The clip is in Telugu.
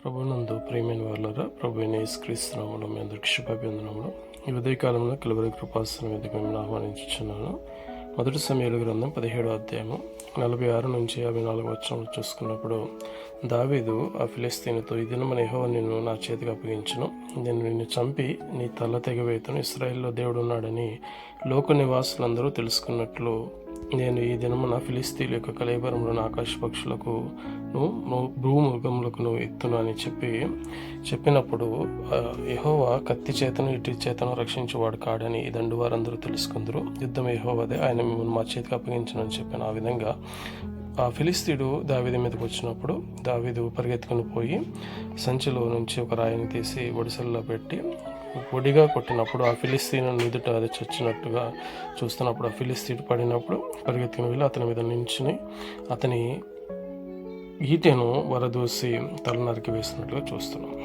ప్రభునందు ప్రియమైన వాళ్ళరా, ప్రభు అయిన యేసుక్రీస్తు నామములో మీ అందరికీ శుభాభివందనములు. ఈ ఉదయకాలంలో కలువరి కృపాసనం మీదకి మిమ్మల్ని ఆహ్వానించుచున్నాను. మొదటి సమూయేలు గ్రంథం 17వ అధ్యాయము 46 నుంచి 54 వచనం చూసుకున్నప్పుడు, దావీదు ఆ ఫిలిష్తీయునితో, ఈ దినమున యెహోవా నిన్ను నా చేతికి అప్పగించును, నేను నిన్ను చంపి నీ తల తెగవేతును, ఇశ్రాయేలులో దేవుడు ఉన్నాడని లోక నివాసులందరూ తెలుసుకున్నట్లు నేను ఈ దినమున ఫిలిష్తీయుల యొక్క కళేబరములను ఆకాశ పక్షులకు భూమృగములకు ఎత్తును అని చెప్పినప్పుడు, యెహోవా కత్తి చేతను ఇటు చేతను రక్షించేవాడు కాడని ఈ దండు వారందరూ తెలుసుకుందరు. యుద్ధం యెహోవాదే, ఆయన మిమ్మల్ని మా చేతికి అప్పగించునని చెప్పాను. ఆ విధంగా ఆ ఫిలిష్తీయుడు దావీదు మీదకి వచ్చినప్పుడు, దావీదు పరిగెత్తుకుని పోయి సంచిలో నుంచి ఒక రాయిని తీసి ఒడిసెల్లో పెట్టి పొడిగా కొట్టినప్పుడు ఆ ఫిలిష్తీయుని ఎదుట అది చచ్చినట్టుగా చూస్తున్నప్పుడు, ఆ ఫిలిష్తీయుడు పడినప్పుడు పరిగెత్తుకుని వెళ్ళి అతని మీద నించుని అతని ఈటెను వరదూసి తల నరికి వేసినట్లుగా చూస్తున్నాం.